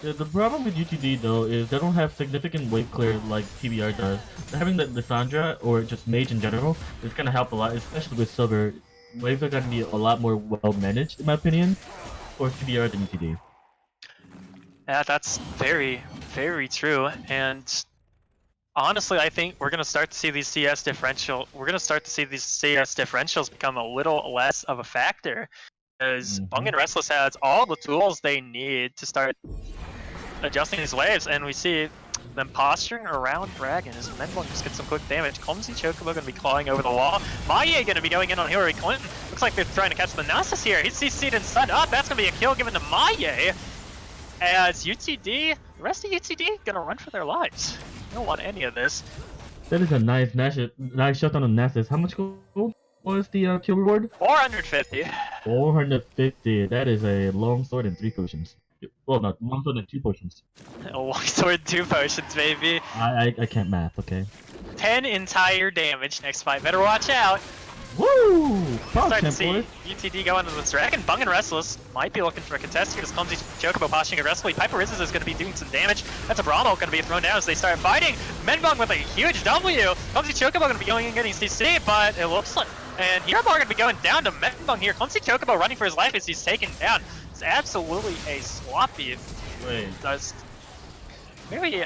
Yeah, the problem with UTD though is they don't have significant wave clear like TBR does. Having the Lysandra or just Mage in general is gonna help a lot, especially with Silver. Waves are gonna be a lot more well managed in my opinion for TBR than UTD. Yeah, that's very, very true. And honestly, I think we're gonna start to see these CS differentials become a little less of a factor, because Bung and Restless has all the tools they need to start adjusting these waves, and we see them posturing around Dragon as Menbong just gets some quick damage. Clumsy Chocobo gonna be clawing over the wall. Maye gonna be going in on Hillary Clinton. Looks like they're trying to catch the Nasus here. He's CC'd and set up. That's gonna be a kill given to Maye. As UTD, the rest of UTD gonna run for their lives. They don't want any of this. That is a nice shutdown on Nasus. How much gold was the kill reward? 450. 450. That is a long sword and 3 potions. Well, not long sword and 2 potions. A long sword, 2 potions, baby. I can't math. Okay. 10 entire damage next fight. Better watch out. Woo! Start to see UTD go into this Dragon. Bung and Restless might be looking for a contest here. This Clumsy Chocobo posturing aggressively. Piper Rizzes is going to be doing some damage. That's a Brawler going to be thrown down as they start fighting. Menbong with a huge W. Clumsy Chocobo going to be going and getting CC, but it looks like... And Hero Bar going to be going down to Menbong here. Clumsy Chocobo running for his life as he's taken down. It's absolutely a sloppy... Very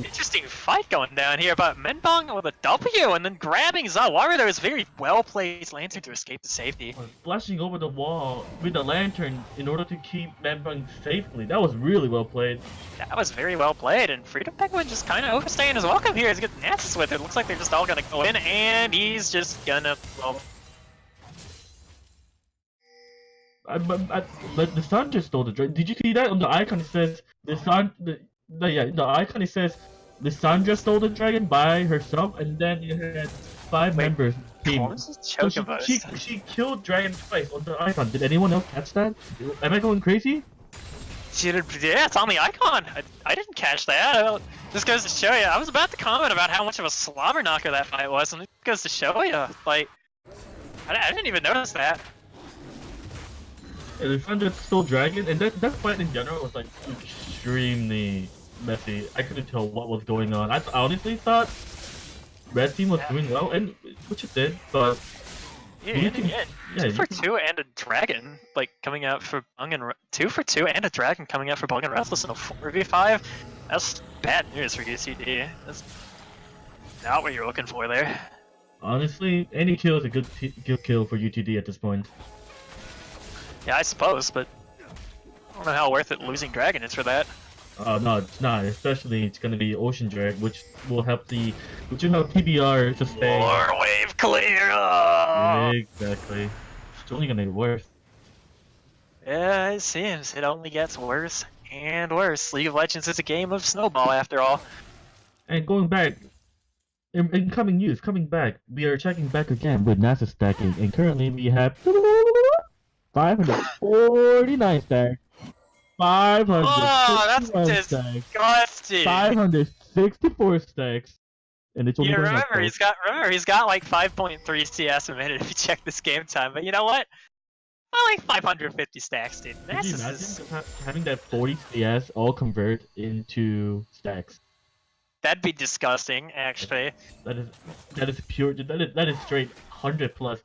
interesting fight going down here, but Menbong with a W and then grabbing Zawara. There was very well placed Lantern to escape to safety. Flashing over the wall with the Lantern in order to keep Menbong safely. That was really well played. That was very well played, and Freedom Penguin just kind of overstaying his welcome here as he gets Nasus with it. Looks like they're just all gonna go in, and he's just gonna... Well, but the sun just stole the dragon. Did you see that on the icon? It says the sun. The icon it says Lissandra stole the dragon by herself, and then you had 5 members team. So she killed dragon twice on the icon. Did anyone else catch that? Am I going crazy? Yeah, it's on the icon. I didn't catch that. This goes to show you. I was about to comment about how much of a slobber knocker that fight was, and it goes to show you. Like, I didn't even notice that. Yeah, Lissandra stole dragon, and that fight in general was like extremely messy. I couldn't tell what was going on. I honestly thought Red Team was doing well, and which it did, but yeah, 2 for 2 and a dragon like coming out for Bung and 2 for 2 and a dragon coming out for Bung and Restless in a 4v5. That's bad news for UTD. That's not what you're looking for there. Honestly, any kill is a good kill for UTD at this point. Yeah, I suppose, but I don't know how worth it losing dragon is for that. No, it's not. Especially it's gonna be Ocean Drag, which will help TBR sustain. More wave clear! Oh! Exactly. It's only gonna get worse. Yeah, it seems. It only gets worse and worse. League of Legends is a game of snowball after all. And going back, incoming news, coming back, we are checking back again with NASA stacking, and currently we have 549 stacks. 500 stacks. 564 stacks. And it's only remember he's got like 5.3 CS a minute if you check this game time, but you know what? I like 550 stacks, dude. Could you imagine having that 40 CS all convert into stacks? That'd be disgusting, actually. That is pure. That is straight 100 plus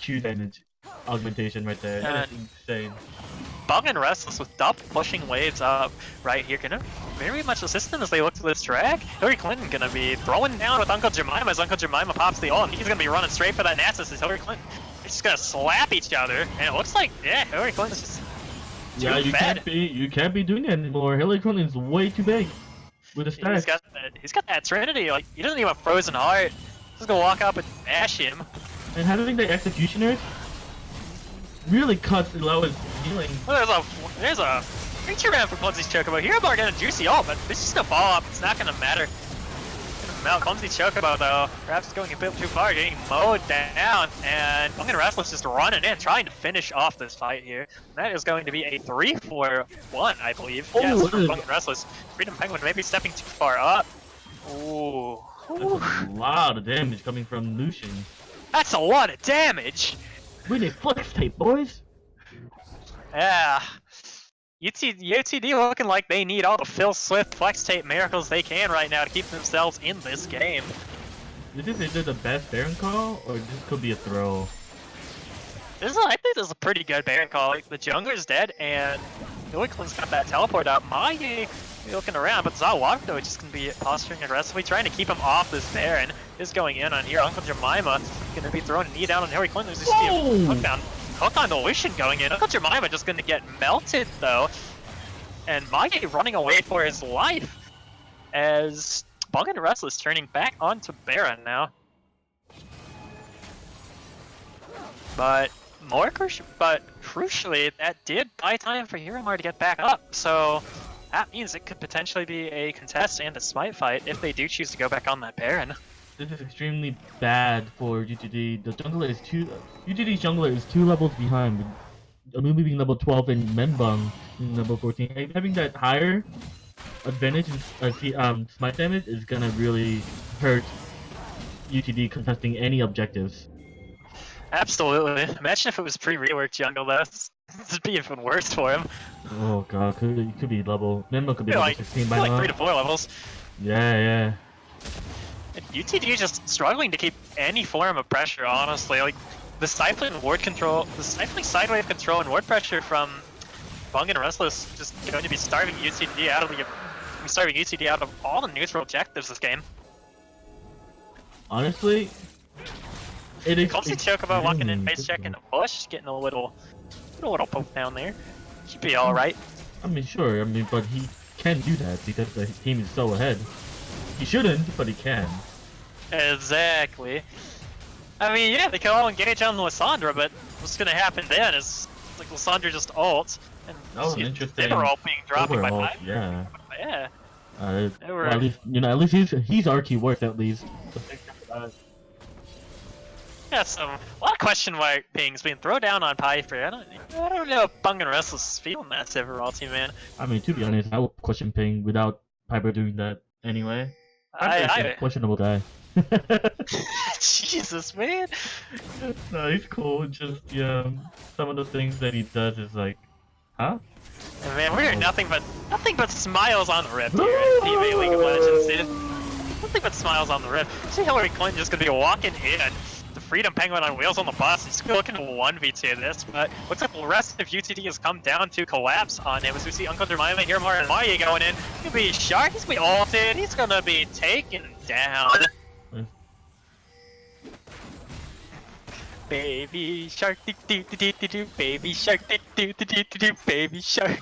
Q damage augmentation right there. That is insane. Bung and Restless with Dup pushing waves up right here. Gonna very much assist them as they look to this drag. Hillary Clinton gonna be throwing down with Uncle Jemima as Uncle Jemima pops the ult, and he's gonna be running straight for that Nasus as Hillary Clinton. They're just gonna slap each other, and it looks like, yeah, Hillary Clinton's just you can't be doing that anymore. Hillary Clinton's way too big with the stacks. He's got that Trinity, like, he doesn't even have Frozen Heart. He's gonna walk up and bash him. And having the Executioners really cuts the lowest healing. Well, there's a creature ram for Clumsy's Chocobo. Hero Bar getting a juicy ult, but it's just gonna fall up. It's not gonna matter. Clumsy Chocobo though, perhaps going a bit too far, getting mowed down, and Bung and Restless just running in, trying to finish off this fight here. That is going to be a 3-4-1, I believe. Yes, for Bung and Restless. Freedom Penguin maybe stepping too far up. Ooh. That's a lot of damage coming from Lucian. That's a lot of damage! We need flex tape, boys! Yeah. UTD looking like they need all the Phil Swift flex tape miracles they can right now to keep themselves in this game. Is this the best Baron call, or this could be a throw? I think this is a pretty good Baron call. Like, the jungler's dead, and Noiklin's got that teleport out. Maye looking around, but Zawagdo just gonna be posturing aggressively, trying to keep him off this Baron. Is going in on here. Uncle Jemima gonna be throwing a knee down on Harry Clinton. There's just a hook down. Hook on the Lucian going in. Uncle Jemima just gonna get melted though. And Maye running away for his life as Bung and Restless turning back onto Baron now. But crucially, that did buy time for Hiromar to get back up. So that means it could potentially be a contest and a smite fight if they do choose to go back on that Baron. This is extremely bad for UTD. The jungler is UTD's jungler is 2 levels behind. Amumu being level 12 and Menbung being level 14. And having that higher advantage in smite damage is gonna really hurt UTD contesting any objectives. Absolutely. Imagine if it was pre-reworked jungle though. It'd be even worse for him. Oh god, could be level. Menbung could be level 16 by now. Like 3 to 4 levels. Yeah. And UTD just struggling to keep any form of pressure, honestly. Like the stifling sidewave control and ward pressure from Bung and Restless just going to be starving UTD out of all the neutral objectives this game. Honestly, it is. Clumsy Chocobo walking in, face checking a push, getting a little poke down there. Should be alright. I mean, sure. But he can do that because the team is so ahead. He shouldn't, but he can. Exactly. I mean, yeah, they can all engage on Lysandra, but what's gonna happen then is like Lysandra just ults, and interesting. they were all being dropped by overall, 5. Yeah. Yeah. Well, at least he's RQ worth at least. Yeah, so a lot of question mark pings being thrown down on Piper. I don't know if Bung and Restless is feeling that Severalty, man. I mean, to be honest, I would question Ping without Piper doing that anyway. I'm a questionable guy. Jesus, man. No, he's cool. Just some of the things that he does is like, huh? And man, we're nothing but smiles on the rip here in TV League of Legends, dude. Nothing but smiles on the rip. See Hillary Clinton just gonna be walking in. The Freedom Penguin on wheels on the bus. He's looking to 1v2 this, but looks like the rest of UTD has come down to collapse on him as we see Uncle Jemima, Hiromar, and Maye going in. He's gonna be Shark, he's gonna be ulted, he's gonna be taken down. Baby shark, do do do do do, baby shark, do do do do do, baby shark.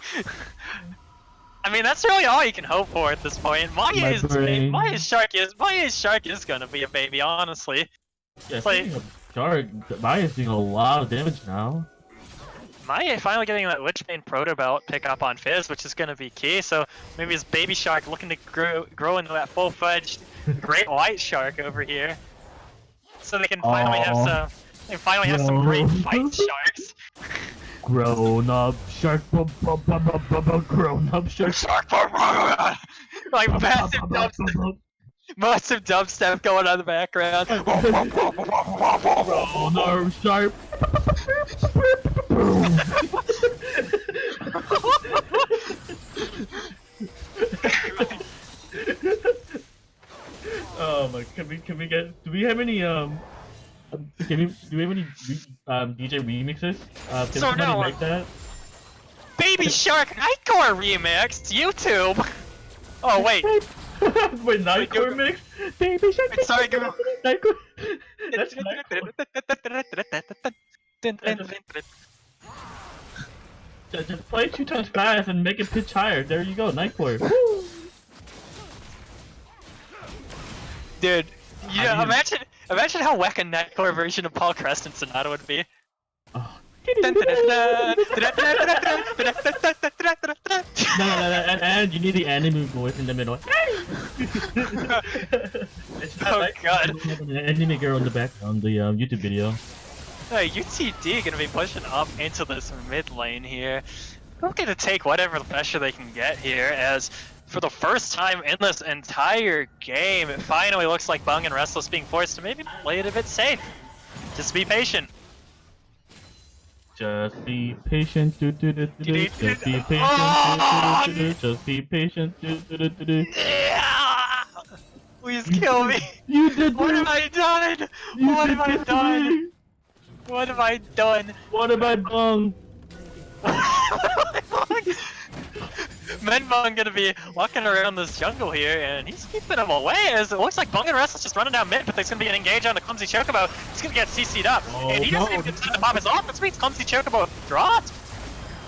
I mean, that's really all you can hope for at this point. Maye's shark is gonna be a baby, honestly. Yeah, like, shark, Maye's doing a lot of damage now. Maye finally getting that Lichbane Proto Belt pick up on Fizz, which is gonna be key. So maybe his baby shark looking to grow into that full-fledged great white shark over here. So they can finally have some great fight sharks. Grown up shark, grown up shark. Like massive dubstep going on in the background. Grown up shark. Oh my! Can we get? Do we have any do we have any DJ remixes? Can somebody make that? Baby Shark Nightcore remix, YouTube. Oh wait. Wait, Nightcore mix? Baby Shark. Sorry, go. Nightcore. Just play 2 times fast and make it pitch higher. There you go, Nightcore. Dude, yeah, imagine how whack a Nightcore version of Paul Creston Sonata would be. Oh. And you need the anime voice in the middle. Oh god. An anime girl in the background, the YouTube video. UTD gonna be pushing up into this mid lane here. They're gonna take whatever pressure they can get here, as for the first time in this entire game, it finally looks like Bung and Restless being forced to maybe play it a bit safe. Just be patient. Just be patient, just be patient, just be patient, Yeah! Please kill me! You did What have I done? What have I done? What have I done? What have I done? Menbong gonna be walking around this jungle here, and he's keeping him away as it looks like Bung and Restless just running down mid, but there's gonna be an engage on the Clumsy Chocobo. He's gonna get CC'd up, and he doesn't even get time to pop his off. This means Clumsy Chocobo dropped.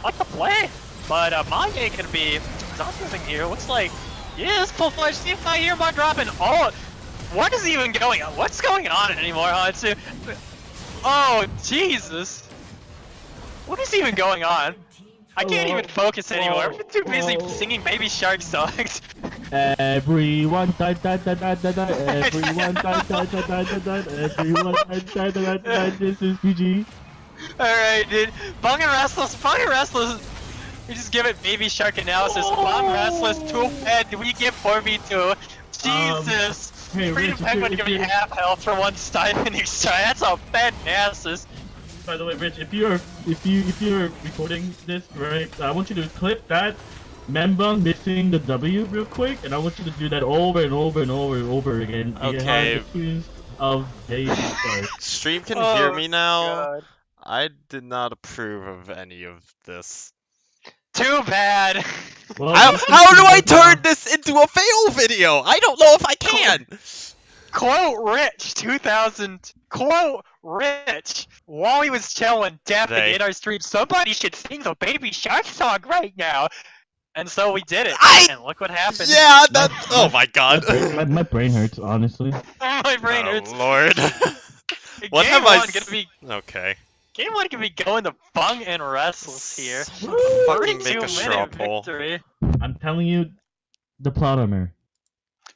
Like the play, but Mage gonna be not moving here. Looks like, yeah, this full flash seems not here, but dropping all. What is even going on? What's going on anymore, Hansu? Oh, Jesus. What is even going on? I can't even focus anymore. I'm too busy singing Baby Shark songs. Everyone died, died, died, died, died, died. Everyone died, died, died, died, died, died. Everyone died, died, died, died. This is PG. Alright, dude. Bung and Restless. We just give it Baby Shark analysis. Bung, Restless, 2 fed. We get 4v2. Jesus. Hey, Freedom Rich, Penguin give me half health for one stipend extra. That's a fed analysis. By the way, Rich, if you're recording this, right, I want you to clip that Menbong missing the W real quick, and I want you to do that over and over and over and over again. Okay. Of Baby Shark. Stream can hear me now. God. I did not approve of any of this. Too bad. Well, How do I turn this into a fail video? I don't know if I can. Quote Rich 2000. Quote Rich. While he was chilling deaf in our stream, somebody should sing the Baby Shark song right now. And so we did it. And look what happened. Yeah, that. Oh my god. my brain hurts, honestly. My brain hurts. Oh lord. What Game have I? one gonna be, Okay. Game 1 can be going to Bung and Restless here. Fucking make a 32-minute straw poll. victory. I'm telling you, the plot armor.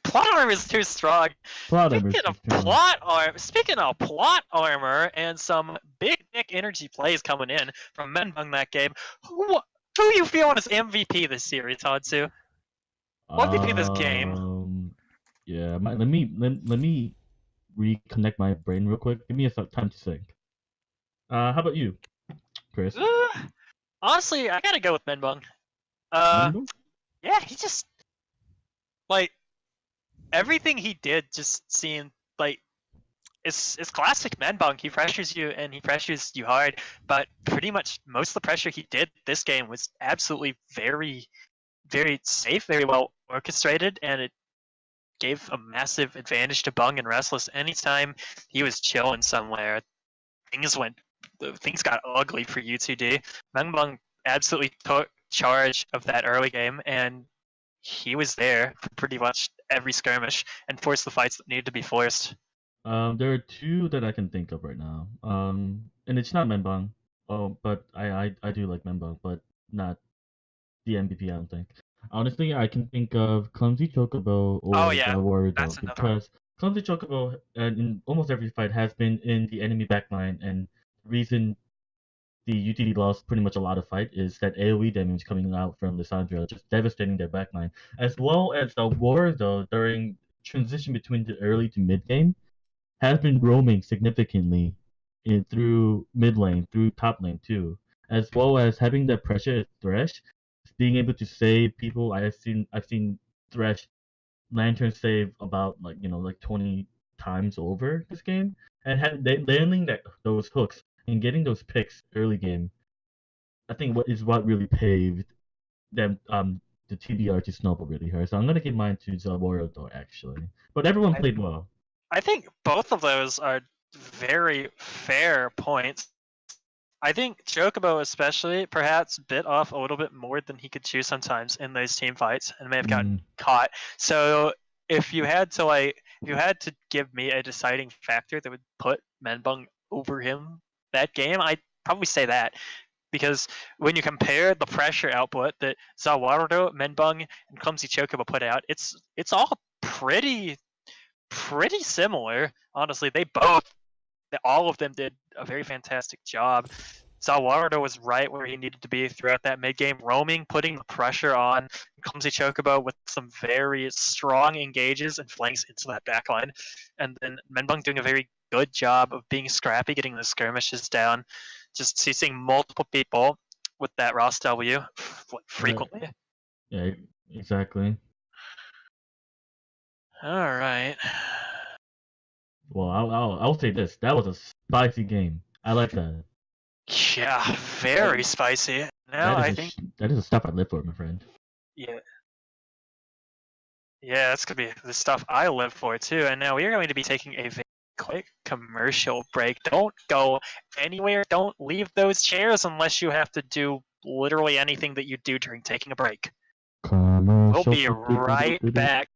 Plot armor is too strong. Plot armor. Speaking of plot armor and some big dick energy plays coming in from Menbung that game, who you feeling as MVP this series, Hansu? MVP this game. Yeah, let me reconnect my brain real quick. Give me a time to think. How about you, Chris? Honestly, I gotta go with Menbung. Menbung? Yeah, he just like everything he did just seemed like it's classic Menbung. He pressures you and he pressures you hard, but pretty much most of the pressure he did this game was absolutely very, very safe, very well orchestrated, and it gave a massive advantage to Bung and Restless. Anytime he was chilling somewhere, things got ugly for UTD. Menbung absolutely took charge of that early game, and he was there for pretty much every skirmish and forced the fights that needed to be forced. There are two that I can think of right now. And it's not Menbong. Oh, but I do like Menbong, but not the MVP. I don't think. Honestly, I can think of Clumsy Chocobo or Warudo, because Clumsy Chocobo in almost every fight has been in the enemy backline, and the reason the UTD lost pretty much a lot of fight is that AoE damage coming out from Lissandra, just devastating their backline, as well as the Warudo during transition between the early to mid game has been roaming significantly through mid lane, through top lane too, as well as having that pressure at Thresh, being able to save people. I've seen Thresh Lantern save about 20 times over this game, and landing those hooks and getting those picks early game. I think what really paved them the TBR to snowball really hard. So I'm gonna give mine to Warudo actually, but everyone played well. I think both of those are very fair points. I think Chocobo especially perhaps bit off a little bit more than he could chew sometimes in those team fights and may have gotten caught. So if you had to give me a deciding factor that would put Menbung over him that game, I'd probably say that. Because when you compare the pressure output that Zawarudo, Menbung, and Clumsy Chocobo put out, it's all pretty similar. Honestly, all of them did a very fantastic job. Zawarudo was right where he needed to be throughout that mid game, roaming, putting the pressure on Clumsy Chocobo with some very strong engages and flanks into that backline. And then Menbung doing a very good job of being scrappy, getting the skirmishes down, just seeing multiple people with that Ross W frequently. Right. Yeah, exactly. All right. Well, I'll say this: that was a spicy game. I like that. Yeah, very spicy. Now I think that is the stuff I live for, my friend. Yeah. Yeah, that's gonna be the stuff I live for too. And now we are going to be taking a very quick commercial break. Don't go anywhere. Don't leave those chairs unless you have to do literally anything that you do during taking a break. We'll be right back.